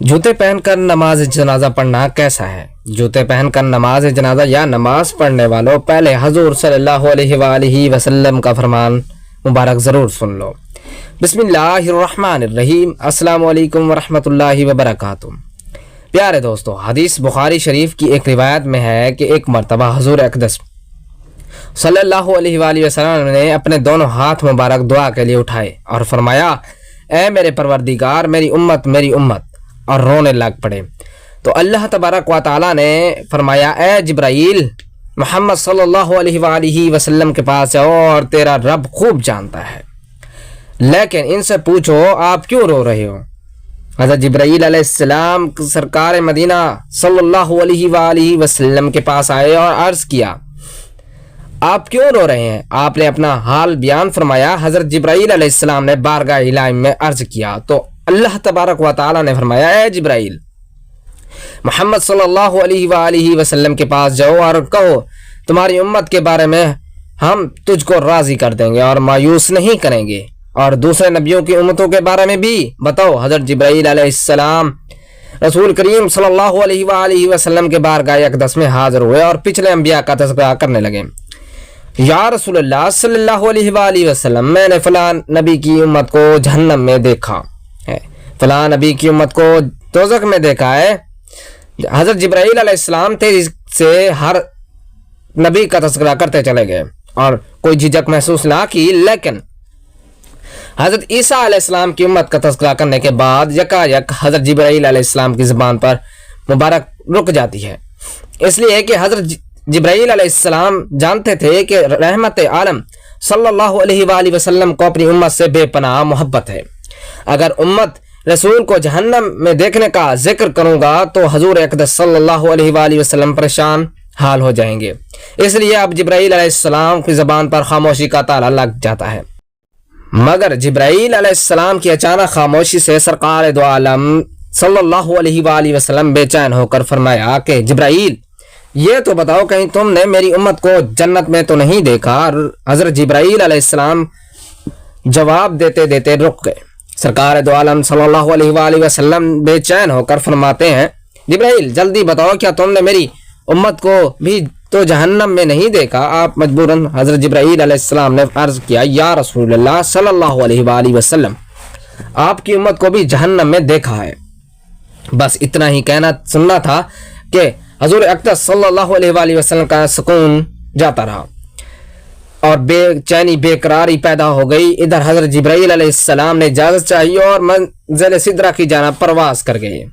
जूते पहनकर नमाज जनाजा पढ़ना कैसा है। जूते पहनकर नमाज जनाजा या नमाज पढ़ने वालों, पहले हजूर सल्लल्लाहु अलैहि वसल्लम का फरमान मुबारक ज़रूर सुन लो। बिस्मिल्लाहिर्रहमानिर्रहीम। अस्सलामु अलैकुम वरहमतुल्लाहि वबरकातुहू। प्यारे दोस्तों, हदीस बुखारी शरीफ की एक रिवायत में है कि एक मरतबा हजूर अक़दस सल्लल्लाहु अलैहि वसल्लम ने अपने दोनों हाथ मुबारक दुआ के लिए उठाए और फरमाया, ए मेरे परवरदिगार, मेरी उम्मत, और रोने लग पड़े। तो अल्लाह तबारक व तआला ने फरमाया, ए जिब्राइल, मोहम्मद सल्लल्लाहु अलैहि वसल्लम के पास जाओ और तेरा रब खूब जानता है, लेकिन इनसे पूछो आप क्यों रो रहे हो। हज़रत जिब्राइल अलैहिस्सलाम सरकार मदीना सल्लल्लाहु अलैहि वसल्लम के पास आए और अर्ज़ किया, आप क्यों रो रहे हैं। आपने अपना हाल बयान फरमाया। हज़रत जिब्राइल अलैहिस्सलाम ने बारगाह इलाही में अर्ज़ किया तो अल्लाह तबारक व तआला ने फरमाया, ए जिब्राइल, मोहम्मद सल्लल्लाहु अलैहि वसल्लम के पास जाओ और कहो, तुम्हारी उम्मत के बारे में हम तुझको राज़ी कर देंगे और मायूस नहीं करेंगे, और दूसरे नबियों की उम्मतों के बारे में भी बताओ। हज़रत जिब्राइल अलैहिस्सलाम रसूल करीम सल्लल्लाहु अलैहि वसल्लम के बारगाह अक़दस में हाज़िर हुए और पिछले अंबिया का तज़किरा करने लगे। या रसूलल्लाह सल्लल्लाहु अलैहि वसल्लम, मैंने फ़लाँ नबी की उम्मत को जहन्नम में देखा है, फ़लाँ नबी की उम्मत को दोज़ख में देखा है। हज़रत जिब्राइल अलैहिस्सलाम तेजी से हर नबी का तज़किरा करते चले गए और कोई झिझक महसूस ना की, लेकिन हज़रत ईसा अलैहिस्सलाम की उम्मत का तज़किरा करने के बाद यकायक हज़रत जिब्राइल अलैहिस्सलाम की ज़बान पर मुबारक रुक जाती है। इसलिए कि हज़रत जिब्राइल अलैहिस्सलाम जानते थे कि रहमत आलम सल्लल्लाहु अलैहि वसल्लम को अपनी उम्मत से बेपनाह मोहब्बत है। अगर उम्मत रसूल को जहन्नम में देखने का जिक्र करूंगा तो हजूर अक़दस सल्लल्लाहु अलैहि वसल्लम परेशान हाल हो जाएंगे। इसलिए अब जिब्राइल अलैहिस्सलाम की ज़बान पर खामोशी का ताला लग जाता है। मगर जिब्राइल अलैहिस्सलाम की अचानक खामोशी से सरकार दो आलम सल्लल्लाहु अलैहि वसल्लम बेचैन होकर फरमाया कि जिब्राइल, ये तो बताओ, कहीं तुमने मेरी उम्मत को जन्नत में तो नहीं देखा। हज़रत जिब्राइल अलैहिस्सलाम जवाब देते देते रुक गए। सरकार दो आलम सल्लल्लाहु अलैहि वसल्लम बेचैन होकर फरमाते हैं, जिब्राइल जल्दी बताओ, क्या तुमने मेरी उम्मत को भी तो जहन्नम में नहीं देखा। आप मजबूरन हज़रत जिब्राइल अलैहिस्सलाम ने अर्ज़ किया, या रसूलल्लाह सल्लल्लाहु अलैहि वसल्लम, आपकी उम्मत को भी जहन्नम में देखा है। बस इतना ही कहना सुनना था कि हजूर अक़दस सल्लल्लाहु अलैहि वसल्लम का सुकून जाता रहा और बेचैनी बेकरारी पैदा हो गई। इधर हज़रत जिब्राइल अलैहिस्सलाम ने इजाज़त चाहिए और मंज़िल सिदरा की जानिब परवास कर गए।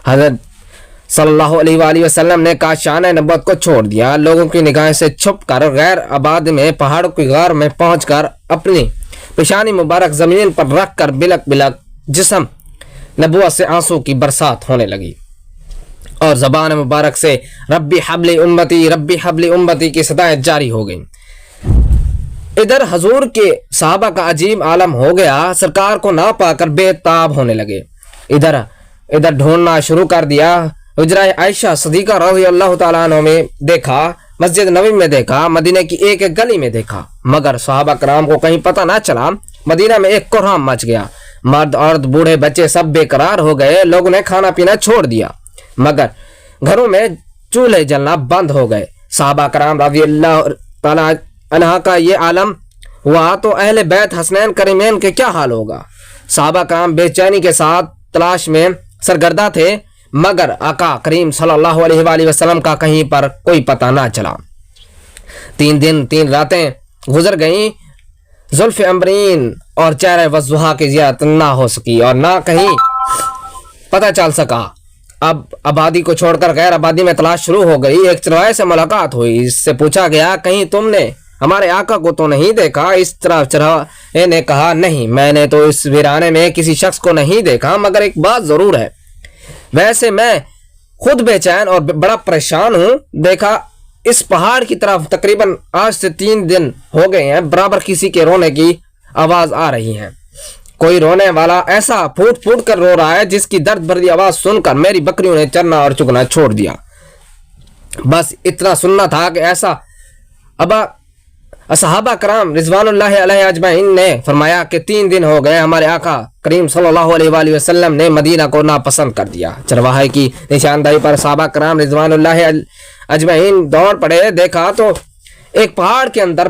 हज़रत सल्लल्लाहु अलैहि वसल्लम ने काशान नबूवत को छोड़ दिया। लोगों की निगाह से छुप कर गैर आबाद में पहाड़ों की गार में पहुँच कर अपनी पेशानी मुबारक ज़मीन पर रख कर बिलक बिलक जिस्म नबूवत से आंसू की बरसात होने लगी और ज़बान मुबारक से रब्बी हबली उम्मती की सदाएं जारी हो गई। इधर हजूर के सहाबा का अजीब आलम हो गया। सरकार को ना पाकर बेताब होने लगे। इधर ढूंढना शुरू कर दिया। हुजरा आयशा सदीका रज़ी अल्लाह तआला अन्हा में देखा, मस्जिद नबी में देखा, मदीने की एक एक गली में देखा, मगर सहाबा कराम को कहीं पता ना चला। मदीना में एक कोहराम मच गया। मर्द औरत बूढ़े बच्चे सब बेकरार हो गए। लोगों ने खाना पीना छोड़ दिया, मगर घरों में चूल्हे जलना बंद हो गए। सहाबा कराम रज़ी अल्लाह तआला अन्हा का ये आलम हुआ तो अहले बैत हसनैन करीमैन के क्या हाल होगा। सहाबा कराम बेचैनी के साथ तलाश में सरगर्दा थे, मगर आका करीम सल्लल्लाहु अलैहि वसल्लम का कहीं पर कोई पता ना चला। 3 दिन 3 रातें गुजर गईं। जुल्फ़ अम्बरीन और चेहरे वज़्ज़ुहा की ज़ियारत ना हो सकी और ना कहीं पता चल सका। अब आबादी को छोड़कर गैर आबादी में तलाश शुरू हो गई। एक चरवाहे से मुलाकात हुई। इससे पूछा गया, कहीं तुमने हमारे आका को तो नहीं देखा। इस तरह चरवाहे ने कहा, नहीं, मैंने तो इस वीराने में किसी शख्स को नहीं देखा, मगर एक बात जरूर है, वैसे मैं खुद बेचैन और बड़ा परेशान हूँ। देखा इस पहाड़ की तरफ तकरीबन आज से 3 दिन हो गए हैं, बराबर किसी के रोने की आवाज आ रही है। कोई रोने वाला ऐसा फूट फूट कर रो रहा है जिसकी दर्द भरी आवाज सुनकर मेरी बकरियों ने चरना और चुगना छोड़ दिया। बस इतना सुनना था कि ऐसा صحابہ کرام رضوان اللہ علیہ اجمعین نے فرمایا کہ 3 دن ہو گئے ہمارے آقا کریم صلی اللہ علیہ وآلہ وسلم نے مدینہ کو ناپسند کر دیا۔ چرواہے کی نشاندہی پر صحابہ کرام رضوان اللہ اجمعین دوڑ پڑے، دیکھا تو ایک پہاڑ کے اندر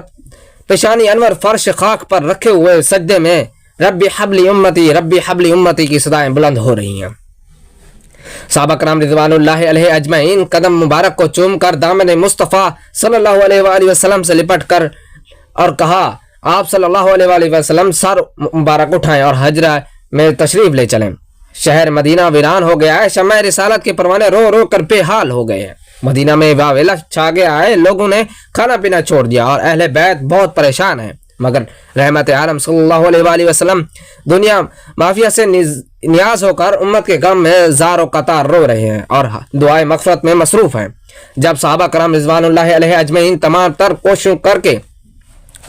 پیشانی انور فرش خاک پر رکھے ہوئے سجدے میں ربی حبلی امتی ربی حبلی امتی کی صدائیں بلند ہو رہی ہیں۔ صحابہ کرام رضوان اللہ علیہ اجمعین قدم مبارک کو چوم کر دامن مصطفیٰ صلی اللہ علیہ وآلہ وسلم سے لپٹ کر اور کہا آپ صلی اللہ علیہ وآلہ وسلم سر مبارک اٹھائیں اور حجرہ میں تشریف لے چلیں۔ شہر مدینہ ویران ہو گیا ہے، شمع رسالت کے پروانے رو رو کر بے حال ہو گئے ہیں۔ مدینہ میں واویلا چھا گیا ہے، لوگوں نے کھانا پینا چھوڑ دیا اور اہل بیت بہت پریشان ہیں، مگر رحمت عالم صلی اللہ علیہ وآلہ وسلم دنیا مافیا سے نیاز ہو کر امت کے غم میں زار و قطار رو رہے ہیں اور دعائے مغفرت میں مصروف ہیں۔ جب صحابہ کرام رضوان اللہ علیہ اجمعین تمام تر کوششوں کر کے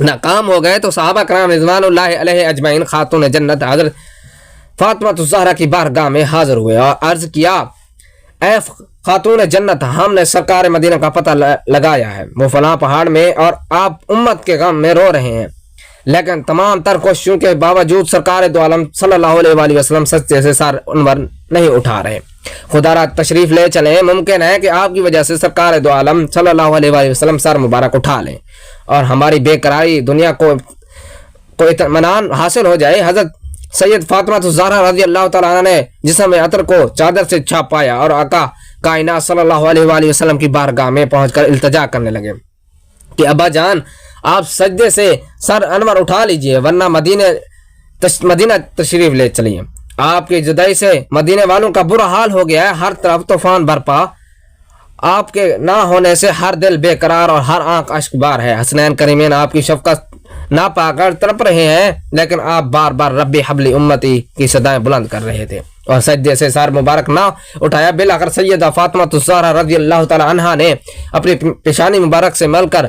ناکام ہو گئے تو صحابہ کرام رضوان اللہ علیہ اجمعین خاتون جنت حضرت فاطمہ الزہرا کی بارگاہ میں حاضر ہوئے اور عرض کیا اے خاتون جنت، ہم نے سرکار مدینہ کا پتہ لگایا ہے، وہ فلاں پہاڑ میں اور آپ امت کے غم میں رو رہے ہیں، لیکن تمام تر کوششوں کے باوجود سرکار دو عالم صلی اللہ علیہ وآلہ وسلم سجدے سے سر انور نہیں اٹھا رہے۔ خدا را تشریف لے چلیں، ممکن ہے کہ آپ کی وجہ سے سرکار دو عالم صلی اللہ علیہ وآلہ وسلم سر مبارک اٹھا لیں اور ہماری بے قراری دنیا کو اطمینان حاصل ہو جائے۔ حضرت سید فاطمہ الزہرا رضی اللہ تعالیٰ عنہ نے جسم عطر کو چادر سے چھاپ پایا اور آقا کائنات صلی اللہ علیہ وآلہ وسلم کی بارگاہ میں پہنچ کر التجا کرنے لگے کہ ابا جان آپ سجدے سے سر انور اٹھا لیجئے ورنہ مدینہ تشریف لے چلیے۔ آپ کی جدائی سے مدینے والوں کا برا حال ہو گیا ہے، ہر طرف طوفان برپا، آپ کے نہ ہونے سے ہر دل بے قرار اور ہر آنکھ اشک بار ہے۔ حسنین کریمین آپ کی شفقت نہ پا کر تڑپ رہے ہیں، لیکن آپ بار بار ربی حبلی امتی کی صدائیں بلند کر رہے تھے اور سجدے سے سر مبارک نہ اٹھایا۔ بالآخر سیدہ فاطمہ الزہرا رضی اللہ تعالی عنہا نے اپنی پیشانی مبارک سے مل کر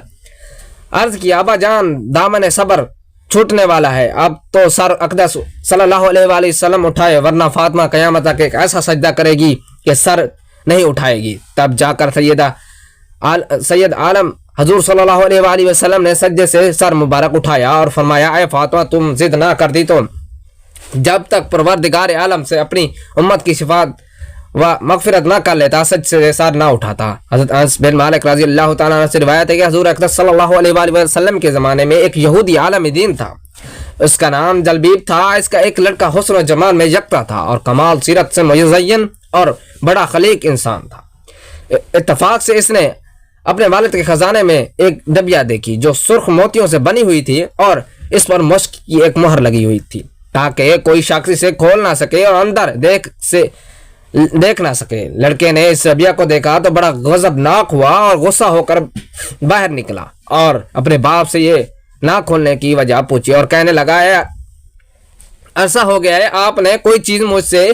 عرض کیا ابا جان دامن صبر چھوٹنے والا ہے، اب تو سر اقدس صلی اللہ علیہ وآلہ وسلم اٹھائے ورنہ فاطمہ قیامت تک ایک ایسا سجدہ کرے گی کہ سر نہیں اٹھائے گی۔ تب جا کر سید عالم حضور صلی اللہ علیہ وآلہ وسلم نے سجدے سے سر مبارک اٹھایا اور فرمایا اے فاطمہ تم ضد نہ کرتی تو جب تک پروردگار عالم سے اپنی امت کی شفاعت و مغفرت نہ کر لیتا سجدے سے سر نہ اٹھاتا۔ حضرت انس بن مالک رضی اللہ تعالیٰ عنہ سے روایت ہے کہ حضور اقدس صلی اللہ علیہ وآلہ وسلم کے زمانے میں ایک یہودی عالم دین تھا، اس کا نام جلبیب تھا۔ اس کا ایک لڑکا حسن و جمال میں یکتا تھا اور کمال سیرت سے مزین اور بڑا خلیق انسان تھا۔ اتفاق سے اس نے اپنے والد کے خزانے میں ایک ڈبیا دیکھی جو سرخ موتیوں سے بنی ہوئی تھی اور اس پر مشک کی ایک مہر لگی ہوئی تھی تاکہ کوئی شاکسی سے کھول نہ سکے اور اندر دیکھ نہ سکے۔ لڑکے نے اس ڈبیا کو دیکھا تو بڑا غضبناک ہوا اور غصہ ہو کر باہر نکلا اور اپنے باپ سے یہ نہ کھولنے کی وجہ پوچھی اور کہنے لگا ایسا ہو گیا ہے آپ نے کوئی چیز مجھ سے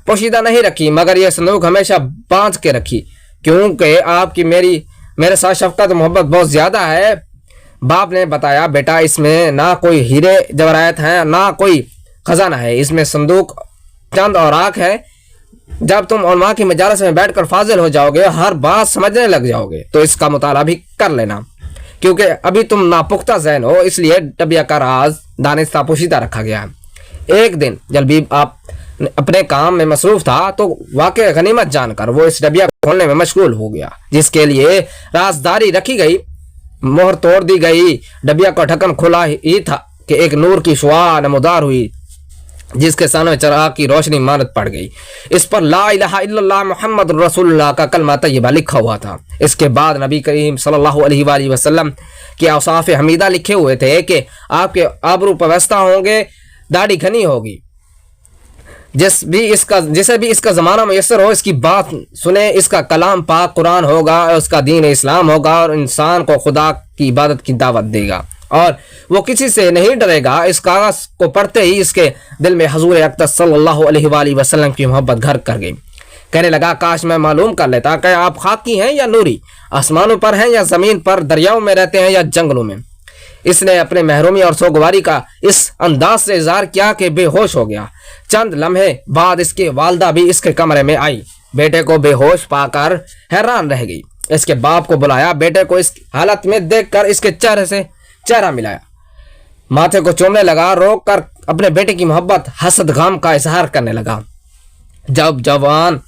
پوشیدہ نہیں رکھی مگر یہ صندوق ہمیشہ باندھ کے رکھی کیونکہ آپ کی میرے ساتھ شفقت محبت بہت زیادہ ہے۔ باپ نے بتایا بیٹا اس میں نہ کوئی ہیرے جواہرات ہیں نہ کوئی خزانہ ہے، اس میں صندوق چند اوراق ہے۔ جب تم علماء کی مجالس میں بیٹھ کر فاضل ہو جاؤ گے ہر بات سمجھنے لگ جاؤ گے تو اس کا مطالعہ بھی کر لینا، کیونکہ ابھی تم ناپختہ ذہن ہو اس لیے ڈبیا کا راز دانستہ پوشیدہ رکھا گیا ہے۔ ایک دن جلبیب آپ اپنے کام میں مصروف تھا تو واقع غنیمت جان کر وہ اس ڈبیا کو کھولنے میں مشغول ہو گیا جس کے لیے رازداری رکھی گئی، مہر توڑ دی گئی۔ ڈبیا کا ڈھکن کھلا ہی تھا کہ ایک نور کی شعاع نمودار ہوئی جس کے سامنے چراغ کی روشنی مانت پڑ گئی۔ اس پر لا الہ الا اللہ محمد رسول اللہ کا کلمہ طیبہ لکھا ہوا تھا۔ اس کے بعد نبی کریم صلی اللہ علیہ وآلہ وسلم کے اوصاف حمیدہ لکھے ہوئے تھے کہ آپ کے آبرو پیوستہ ہوں گے، داڑھی گھنی ہوگی، جسے بھی اس کا زمانہ میسر ہو اس کی بات سنے، اس کا کلام پاک قرآن ہوگا، اس کا دین اسلام ہوگا اور انسان کو خدا کی عبادت کی دعوت دے گا اور وہ کسی سے نہیں ڈرے گا۔ اس کاغذ کو پڑھتے ہی اس کے دل میں حضور اقدس صلی اللہ علیہ وآلہ وسلم کی محبت گھر کر گئی۔ کہنے لگا کاش میں معلوم کر لیتا کہ آپ خاکی ہیں یا نوری، آسمانوں پر ہیں یا زمین پر، دریاؤں میں رہتے ہیں یا جنگلوں میں۔ اس نے اپنے محرومی اور سوگواری کا اس انداز سے اظہار کیا کہ بے ہوش ہو گیا۔ چند لمحے بعد اس کی والدہ بھی اس کے کمرے میں آئی، بیٹے کو بے ہوش پا کر حیران رہ گئی۔ اس کے باپ کو بلایا، بیٹے کو اس حالت میں دیکھ کر اس کے چہرے سے चेहरा मिलाया, माथे को चूमने लगा, रोक कर अपने बेटे की मोहब्बत, हसद, गम का इजहार करने लगा। जब जवान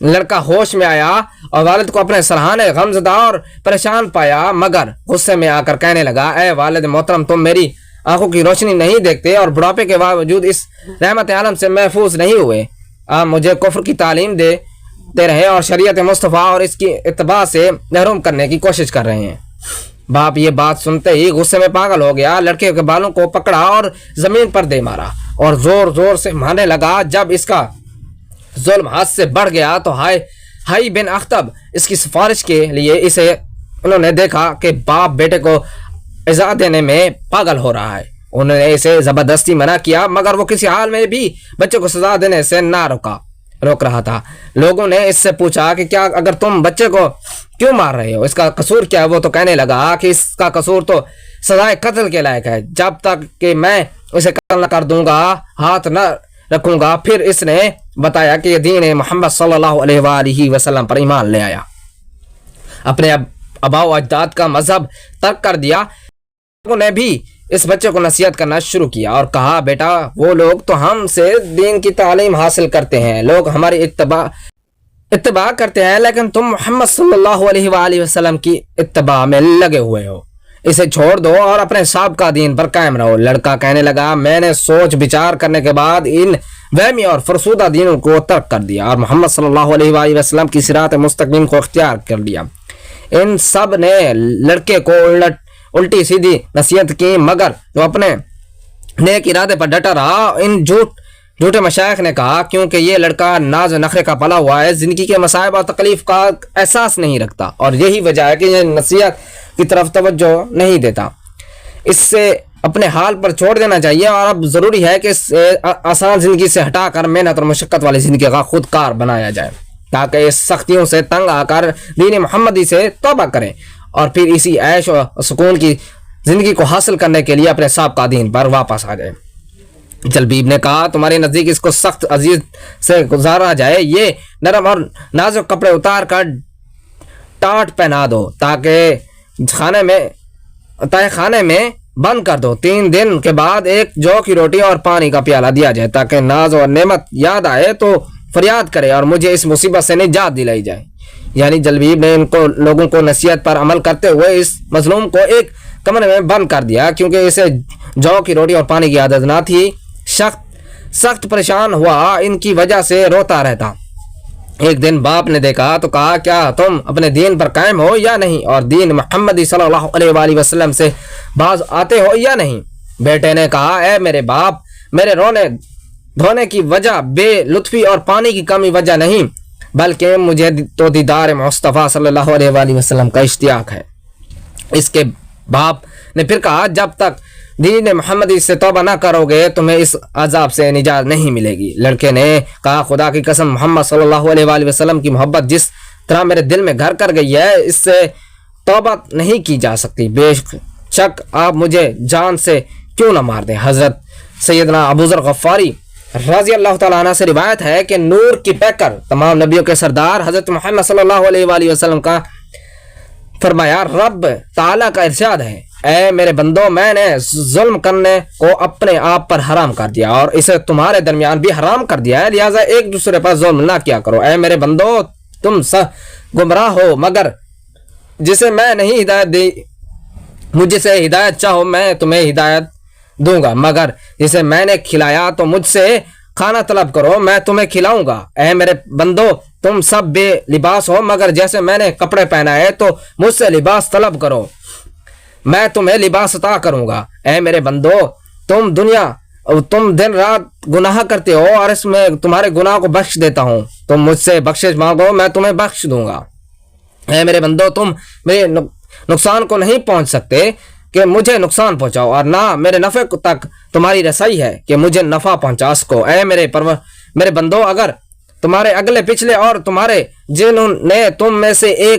लड़का होश में आया और वालिद को अपने सराहने गमज़दा और परेशान पाया, मगर गुस्से में आकर कहने लगा, ए वालिद मोहतरम, तुम मेरी आंखों की रोशनी नहीं देखते और बुढ़ापे के बावजूद इस रहमत आलम से महफूज नहीं हुए। आप मुझे कुफ्र की तालीम देते रहे और शरीयत मुस्तफ़ा और इसकी इत्तबा से महरूम करने की कोशिश कर रहे हैं। बाप ये बात सुनते ही गुस्से में पागल हो गया, लड़के के बालों को पकड़ा और जमीन पर दे मारा और जोर जोर से मारने लगा। जब इसका जुल्म हाथ से बढ़ गया तो हाई बिन अख्तब इसकी सिफारिश के लिए इसे उन्होंने देखा कि बाप बेटे को इज़ा देने में पागल हो रहा है। उन्होंने इसे जबरदस्ती मना किया, मगर वो किसी हाल में भी बच्चे को सजा देने से ना रोक रहा था। लोगों ने इससे पूछा कि क्या अगर तुम बच्चे को क्यों मार रहे हो, इसका कसूर क्या है? वो तो कहने लगा कि इसका कसूर तो सजाए कत्ल के लायक है, जब तक कि मैं इसे कत्ल न कर दूंगा, हाथ न रखूंगा। फिर इसने बताया कि दीन मोहम्मद सल्लल्लाहु अलैहि वसल्लम पर ईमान ले आया, अपने आबाओ अजदाद का मजहब तर्क कर दिया। लोगों ने भी इस बच्चे को नसीहत करना शुरू किया और कहा, बेटा वो लोग तो हमसे दीन की तालीम हासिल करते हैं, लोग हमारी इत्तबा करते हैं, लेकिन तुम मोहम्मद सल्लल्लाहु अलैहि वसल्लम की इत्तबा में लगे हुए हो, इसे छोड़ दो और अपने साबिक़ा दीन पर कायम रहो। लड़का कहने लगा, मैंने सोच विचार करने के बाद इन वहमी और फरसूदा दीनों को तर्क कर दिया और मोहम्मद सल्लल्लाहु अलैहि वसल्लम की सिरात मुस्तकीम को इख्तियार कर लिया। इन सब ने लड़के को उल्टी सीधी नसीहत की, मगर वो अपने नेक इरादे पर डटा रहा। इन झूठे मशाइख ने कहा, क्योंकि ये लड़का नाज नखरे का पला हुआ है, जिंदगी के मसाइब और तकलीफ का एहसास नहीं रखता और यही वजह है कि ये नसीहत की तरफ तवज्जो नहीं देता, इससे अपने हाल पर छोड़ देना चाहिए और अब ज़रूरी है कि आसान ज़िंदगी से हटाकर मेहनत और मशक्क़त वाली ज़िंदगी का खुदकार बनाया जाए, ताकि इस सख्तियों से तंग आकर दीन मोहम्मदी से तौबा करें और फिर इसी ऐश और सुकून की ज़िंदगी को हासिल करने के लिए अपने साबिक़ा दीन पर वापस आ जाए। जलबीब ने कहा, तुम्हारे नज़दीक इसको सख्त अजीज से गुजारा जाए, ये नरम और नाजुक कपड़े उतार कर टाट पहना दो, ताकि खाने में बंद कर दो। 3 दिन के बाद एक जौ की रोटी और पानी का प्याला दिया जाए, ताकि नाज और नेमत याद आए तो फरियाद करे और मुझे इस मुसीबत से निजात दिलाई जाए। यानी जलबीब ने इनको लोगों को नसीहत पर अमल करते हुए इस मजलूम को एक कमरे में बंद कर दिया, क्योंकि इसे जौ की रोटी और पानी की आदत ना थी। सख्त परेशान हुआ, इनकी वजह से रोता रहता। एक दिन बाप ने देखा तो कहा, क्या तुम अपने दीन पर कायम हो या नहीं और दीन मोहम्मदी सल्लल्लाहु अलैहि वसल्लम से बाज आते हो या नहीं? बेटे ने कहा, ए मेरे बाप, मेरे रोने धोने की वजह बेलुत्फी और पानी की कमी वजह नहीं, बल्कि मुझे तो दीदार मुस्तफ़ा सल्लल्लाहु अलैहि वसल्लम का इश्तियाक है। इसके बाप ने फिर कहा, जब तक दीन मोहम्मदी से तौबा ना करोगे तुम्हें इस अजाब से निजात नहीं मिलेगी। लड़के ने कहा, खुदा की कसम, मोहम्मद सल्लल्लाहु अलैहि वसल्लम की मोहब्बत जिस तरह मेरे दिल में घर कर गई है, इससे तौबा नहीं की जा सकती। बेशक आप मुझे जान से क्यों ना मार दें। हज़रत सैयदना अबू ज़र गफ़ारी रज़ी अल्लाह तआला अन्हु से रिवायत है कि नूर की पैकर तमाम नबियों के सरदार हज़रत मोहम्मद सल्लल्लाहु अलैहि वसल्लम का फरमाया, रब ताला का इरशाद है, ऐ मेरे बंदो, मैंने जुल्म करने को अपने आप पर हराम कर दिया और इसे तुम्हारे दरमियान भी हराम कर दिया है, लिहाजा एक दूसरे पर जुल्म ना किया करो। ऐ मेरे बंदो, तुम सब गुमराह हो, मगर जिसे मैं नहीं हिदायत दी, मुझसे हिदायत चाहो मैं तुम्हें हिदायत दूंगा, मगर जिसे मैंने खिलाया तो मुझसे खाना तलब करो, मैं तुम्हें खिलाऊंगा। ऐ मेरे बंदो, तुम सब बेलिबास हो, मगर जैसे मैंने कपड़े पहनाए तो मुझसे लिबास तलब करो, मैं तुम्हें लिबास अता करूंगा। ऐ मेरे बंदो, तुम दिन रात गुनाह करते हो और इसमें तुम्हारे गुनाह को बख्श देता हूँ, तुम मुझसे बख्शिश मांगो, मैं तुम्हें बख्श दूंगा। ऐ मेरे बंदो, तुम मेरे नुकसान को नहीं पहुंच सकते कि मुझे नुकसान पहुंचाओ, और ना मेरे नफ़े तक तुम्हारी रसाई है कि मुझे नफ़ा पहुंचा सको। ऐ मेरे बंदो, अगर तुम्हारे अगले पिछले और तुम्हारे जिन्होंने तुम में से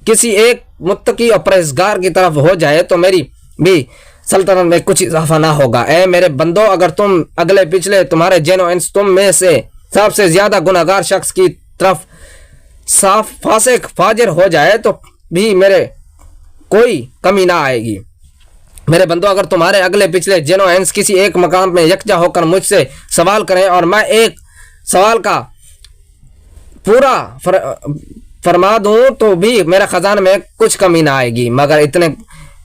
किसी एक मुत्तकी और परहेज़गार की तरफ हो जाए तो मेरी भी सल्तनत में कुछ इजाफा ना होगा। ऐ मेरे बंदो, अगर तुम अगले पिछले तुम्हारे जिनो इंस तुम में से सबसे ज्यादा गुनाहगार शख्स की तरफ साफ फासिक फाजिर हो जाए तो भी मेरे कोई कमी ना आएगी। میرے بندو اگر تمہارے اگلے پچھلے جن و انس کسی ایک مقام میں یکجا ہو کر مجھ سے سوال کریں اور میں ایک سوال کا پورا فرما دوں تو بھی میرے خزانے میں کچھ کمی نہ آئے گی، مگر اتنے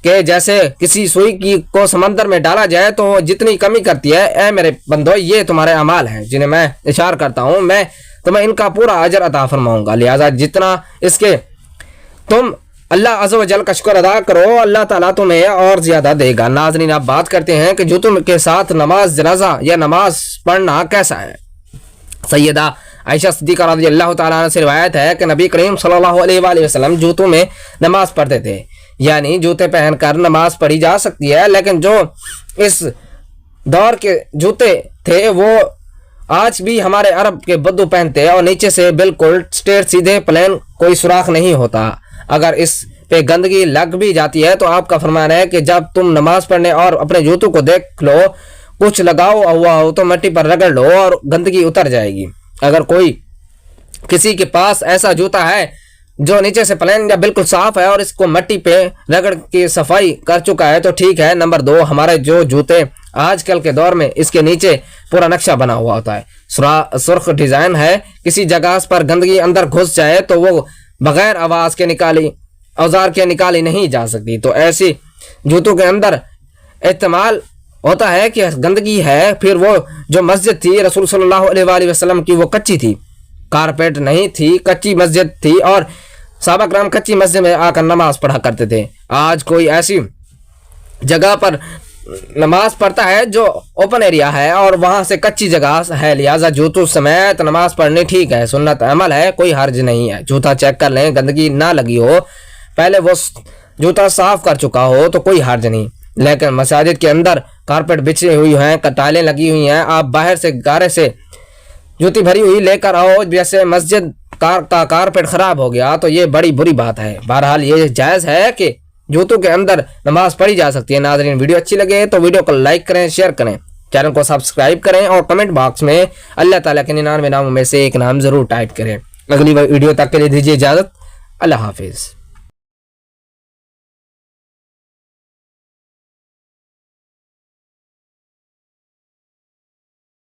کہ جیسے کسی سوئی کو سمندر میں ڈالا جائے تو جتنی کمی کرتی ہے۔ اے میرے بندو یہ تمہارے اعمال ہیں جنہیں میں اشارہ کرتا ہوں، میں تمہیں ان کا پورا اجر عطا فرماؤں گا، لہٰذا جتنا اس کے تم اللہ عز و جل کا شکر ادا کرو اللہ تعالیٰ تمہیں اور زیادہ دے گا۔ ناظرین آپ بات کرتے ہیں کہ جوتوں کے ساتھ نماز جنازہ یا نماز پڑھنا کیسا ہے؟ سیدہ عائشہ صدیقہ رضی اللہ تعالیٰ عنہ سے روایت ہے کہ نبی کریم صلی اللہ علیہ وآلہ وسلم جوتوں میں نماز پڑھتے تھے، یعنی جوتے پہن کر نماز پڑھی جا سکتی ہے، لیکن جو اس دور کے جوتے تھے وہ آج بھی ہمارے عرب کے بدو پہنتے اور نیچے سے بالکل اسٹریٹ سیدھے پلین، کوئی سوراخ نہیں ہوتا۔ اگر اس پہ گندگی لگ بھی جاتی ہے تو آپ کا فرمان ہے کہ جب تم نماز پڑھنے اور اپنے جوتوں کو دیکھ لو کچھ لگاؤ ہوا ہو تو مٹی پر رگڑ لو اور گندگی اتر جائے گی۔ اگر کوئی کسی کے پاس ایسا جوتا ہے جو نیچے سے پلین یا بالکل صاف ہے اور اس کو مٹی پہ رگڑ کے صفائی کر چکا ہے تو ٹھیک ہے۔ نمبر 2، ہمارے جو جوتے آج کل کے دور میں اس کے نیچے پورا نقشہ بنا ہوا ہوتا ہے، سرخ ڈیزائن ہے، کسی جگہ پر گندگی اندر گھس جائے تو وہ بغیر آواز کے اوزار کے نکالی نہیں جا سکتی، تو ایسی جوتوں کے اندر احتمال ہوتا ہے کہ گندگی ہے۔ پھر وہ جو مسجد تھی رسول صلی اللہ علیہ وآلہ وسلم کی وہ کچی تھی، کارپیٹ نہیں تھی، کچی مسجد تھی، اور صحابہ کرام کچی مسجد میں آ کر نماز پڑھا کرتے تھے۔ آج کوئی ایسی جگہ پر نماز پڑھتا ہے جو اوپن ایریا ہے اور وہاں سے کچی جگہ ہے، لہٰذا جوتوں سمیت نماز پڑھنی ٹھیک ہے، سنت عمل ہے، کوئی حرج نہیں ہے۔ جوتا چیک کر لیں، گندگی نہ لگی ہو، پہلے وہ جوتا صاف کر چکا ہو تو کوئی حرج نہیں، لیکن مساجد کے اندر کارپیٹ بچھی ہوئی ہیں، ٹائلیں لگی ہوئی ہیں، آپ باہر سے گارے سے جوتی بھری ہوئی لے کر آؤ، جیسے مسجد کا کارپیٹ خراب ہو گیا تو یہ بڑی بری بات ہے۔ بہرحال یہ جائز ہے کہ جوتوں کے اندر نماز پڑھی جا سکتی ہے۔ ناظرین ویڈیو اچھی لگے تو ویڈیو کو لائک کریں، شیئر کریں، چینل کو سبسکرائب کریں اور کمنٹ باکس میں اللہ تعالیٰ کے 99 ناموں میں سے ایک نام ضرور ٹائپ کریں۔ اگلی ویڈیو تک کے لیے دیجیے اجازت، اللہ حافظ۔